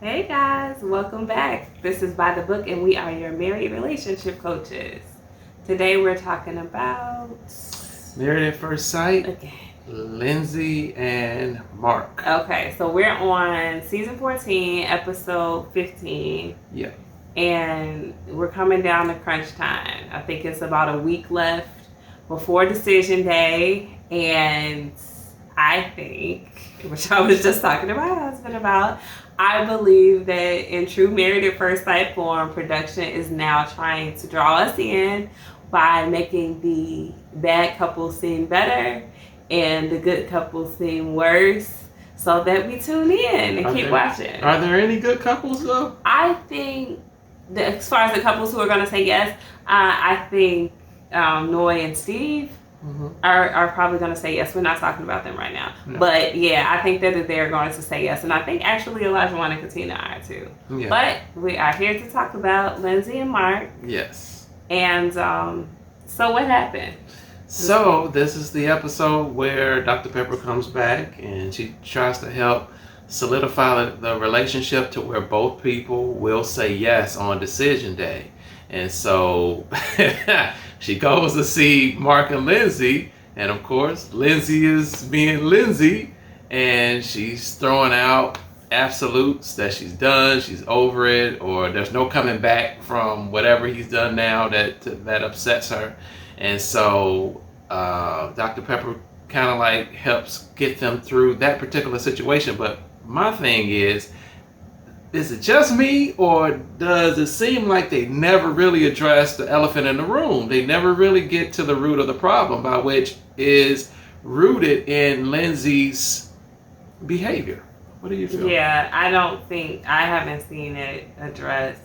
Hey guys, welcome back. This is By the Book and we are your married relationship coaches. Today we're talking about Married at First Sight, again. Lindsey and Mark. Okay, so we're on season 14, episode 15. Yeah. And we're coming down to crunch time. I think it's about a week left before decision day. And I think, which I was just talking to my husband about, I believe that in true Married at First Sight form, production is now trying to draw us in by making the bad couples seem better and the good couples seem worse, so that we tune in and keep watching. Are there any good couples though? I think that as far as the couples who are going to say yes, I think Noy and Steve are probably going to say yes. We're not talking about them right now. No. But yeah, I think that they're going to say yes. And I think actually Elijah Juan and Katina are too. Yeah. But we are here to talk about Lindsey and Mark. Yes. And so what happened? So this is the episode where Dr. Pepper comes back and she tries to help solidify the relationship to where both people will say yes on decision day. And so she goes to see Mark and Lindsey, and of course Lindsey is being Lindsey, and she's throwing out absolutes that she's done, she's over it, or there's no coming back from whatever he's done now that upsets her. And so Dr. Pepper kind of like helps get them through that particular situation. But my thing is it just me, or does it seem like they never really address the elephant in the room? They never really get to the root of the problem, by which is rooted in Lindsey's behavior. What do you feel? Yeah, I haven't seen it addressed.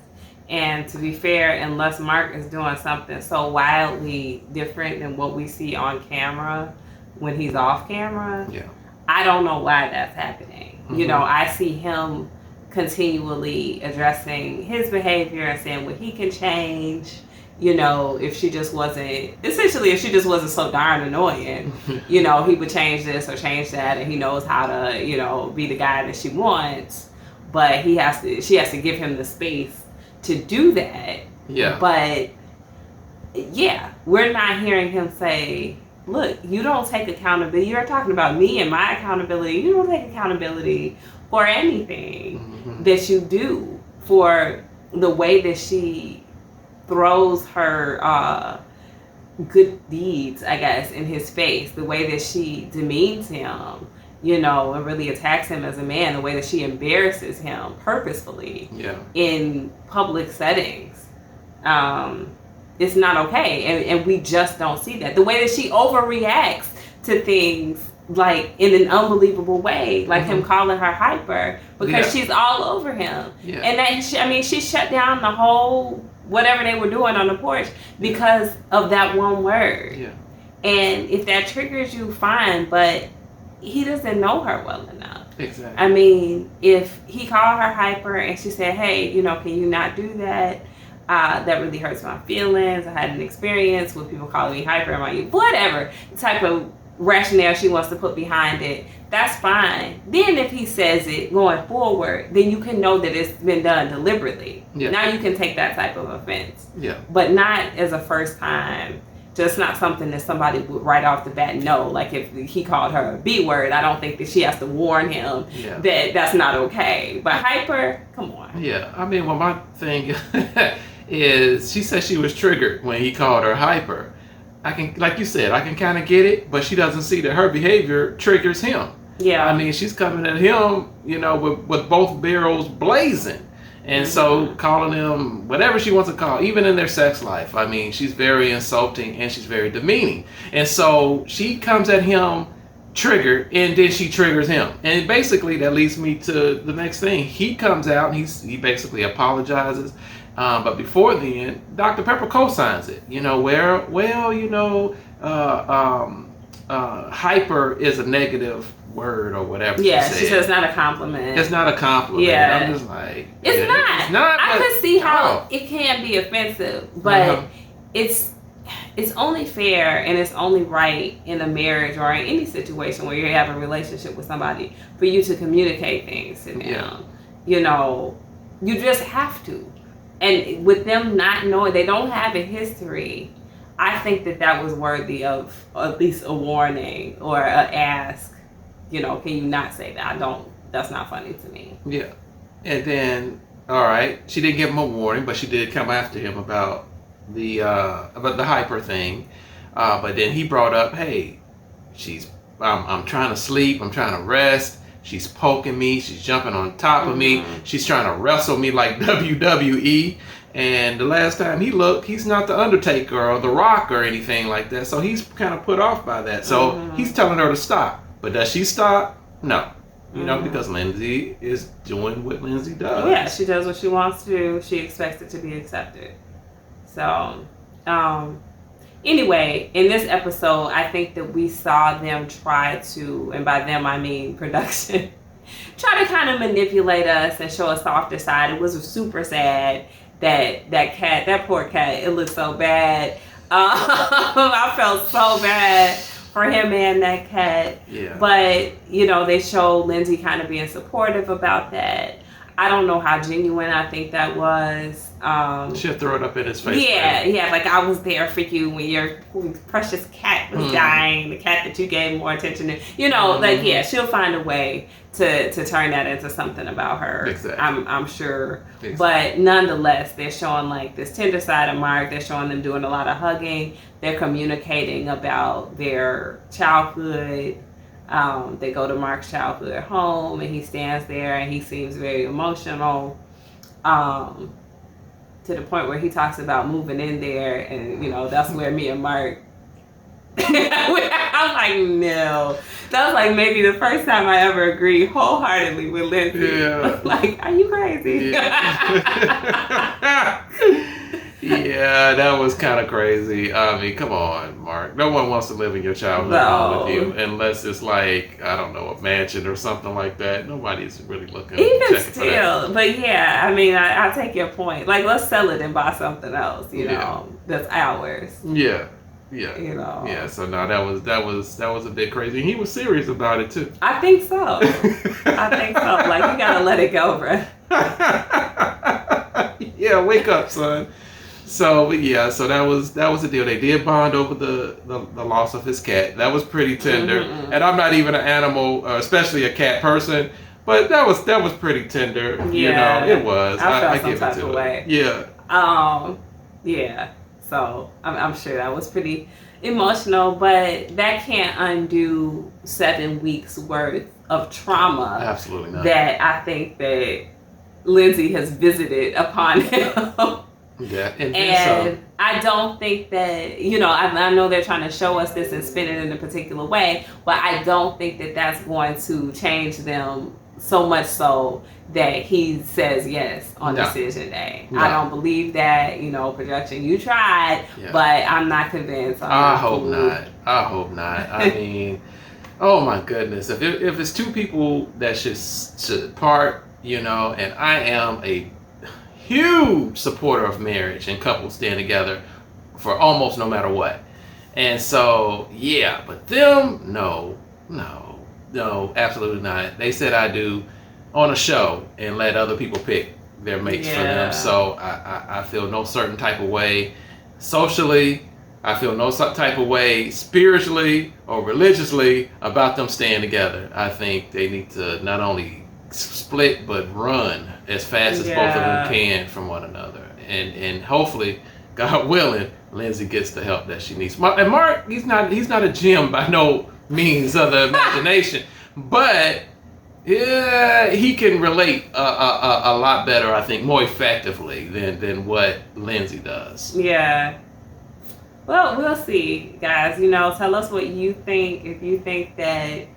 And to be fair, unless Mark is doing something so wildly different than what we see on camera when he's off camera, I don't know why that's happening. Mm-hmm. You know, I see him continually addressing his behavior and saying what he can change. You know, if she just wasn't so darn annoying, you know, he would change this or change that, and he knows how to, you know, be the guy that she wants. But she has to give him the space to do that. Yeah. But yeah, we're not hearing him say, look, you don't take accountability. You're talking about me and my accountability. You don't take accountability for anything that you do, for the way that she throws her good deeds, I guess, in his face, the way that she demeans him, you know, and really attacks him as a man, the way that she embarrasses him purposefully in public settings. It's not okay. And we just don't see that. The way that she overreacts to things, like in an unbelievable way, like him calling her hyper because she's all over him. Yeah. And that, she shut down the whole whatever they were doing on the porch because of that one word. Yeah. And if that triggers you, fine, but he doesn't know her well enough. Exactly. I mean, if he called her hyper and she said, hey, you know, can you not do that? That really hurts my feelings. I had an experience with people calling me hyper, whatever type of rationale she wants to put behind it, that's fine. Then if he says it going forward, then you can know that it's been done deliberately. Yeah. Now you can take that type of offense. Yeah. But not as a first time. Just not something that somebody would right off the bat know. Like if he called her a B word, I don't think that she has to warn him that that's not okay. But hyper, come on. Yeah. I mean, well, my thing is she said she was triggered when he called her hyper. I can, like you said, I can kind of get it, but she doesn't see that her behavior triggers him. Yeah. I mean, she's coming at him, you know, with both barrels blazing. And so calling him whatever she wants to call, even in their sex life, I mean, she's very insulting and she's very demeaning. And so she comes at him triggered, and then she triggers him. And basically that leads me to the next thing. He comes out and he basically apologizes. But before then, Dr. Pepper co-signs it. You know, hyper is a negative word or whatever. Yeah, she says it's not a compliment. It's not a compliment. Yeah. I'm just like, it's not. It's not. I could see how it can be offensive, but it's only fair and it's only right in a marriage or in any situation where you have a relationship with somebody for you to communicate things to them. you know, you just have to. And with them not knowing, they don't have a history, I think that was worthy of at least a warning or a ask. You know, can you not say that? That's not funny to me. Yeah. And then, all right, she didn't give him a warning, but she did come after him about the hyper thing. But then he brought up, hey, I'm trying to sleep, I'm trying to rest. She's poking me, she's jumping on top of me, she's trying to wrestle me like WWE. And the last time he looked, he's not the Undertaker or The Rock or anything like that. So he's kind of put off by that. So he's telling her to stop. But does she stop? No. You know, because Lindsey is doing what Lindsey does. Yeah, she does what she wants to do. She expects it to be accepted. So, anyway, in this episode, I think that we saw them try to, and by them I mean production, try to kind of manipulate us and show a softer side. It was super sad that poor cat, it looked so bad. I felt so bad for him and that cat. Yeah. But, you know, they showed Lindsey kind of being supportive about that. I don't know how genuine I think that was. She'll throw it up in his face. Yeah, like I was there for you when your precious cat was dying, the cat that you gave more attention to. You know, like, yeah, she'll find a way to turn that into something about her. Exactly. I'm sure. Exactly. But nonetheless, they're showing like this tender side of Mark. They're showing them doing a lot of hugging. They're communicating about their childhood. They go to Mark's childhood home and he stands there and he seems very emotional. To the point where he talks about moving in there, and you know, that's where me and Mark I'm like, no. That was like maybe the first time I ever agreed wholeheartedly with Lindsey. Yeah. Like, are you crazy? Yeah. Yeah, that was kind of crazy. I mean, come on, Mark. No one wants to live in your childhood home with you unless it's like, I don't know, a mansion or something like that. Nobody's really looking. Even still, but yeah, I mean, I take your point. Like, let's sell it and buy something else. You know, that's ours. Yeah. Yeah. You know. Yeah. So no, that was a bit crazy. He was serious about it too. I think so. I think so. Like, you gotta let it go, bruh. Yeah, wake up, son. So yeah, so that was the deal. They did bond over the loss of his cat. That was pretty tender. And I'm not even an animal, especially a cat person, but that was pretty tender. Yeah, you know, it was. I felt some give type it to of it. way. Yeah. Yeah. So I'm sure that was pretty emotional, but that can't undo 7 weeks worth of trauma. Absolutely not. That I think that Lindsey has visited upon him. Yeah, and I don't think that, you know, I know they're trying to show us this and spin it in a particular way, but I don't think that that's going to change them so much so that he says yes on decision day. No. I don't believe that, you know, production, you tried, but I'm not convinced. I hope not. I mean, oh my goodness. If it's two people that should part, you know, and I am a huge supporter of marriage and couples staying together for almost no matter what. And so, yeah, but them, no, absolutely not. They said I do on a show and let other people pick their mates for them. So I feel no certain type of way socially. I feel no type of way spiritually or religiously about them staying together. I think they need to not only split but run as fast as both of them can from one another, and hopefully, God willing, Lindsey gets the help that she needs. And Mark, he's not a gem by no means of the imagination, but yeah, he can relate a lot better, I think, more effectively than what Lindsey does. Yeah. Well, we'll see, guys. You know, tell us what you think. If you think that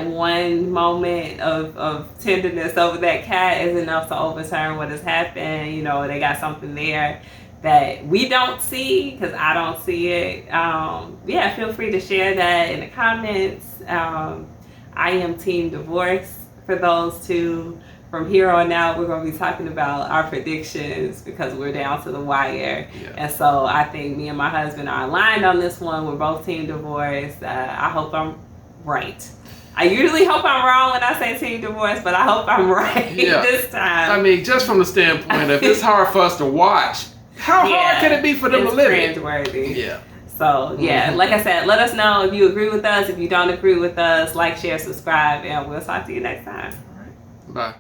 one moment of tenderness over that cat is enough to overturn what has happened. You know, they got something there that we don't see, because I don't see it. Yeah, feel free to share that in the comments. I am team divorce for those two. From here on out, we're going to be talking about our predictions because we're down to the wire. Yeah. And so I think me and my husband are aligned on this one. We're both team divorce. I hope I'm right. I usually hope I'm wrong when I say teen divorce, but I hope I'm right this time. I mean, just from the standpoint of it's hard for us to watch, how hard can it be for them to live it? Cringeworthy. Yeah. So, like I said, let us know if you agree with us. If you don't agree with us, like, share, subscribe, and we'll talk to you next time. All right. Bye.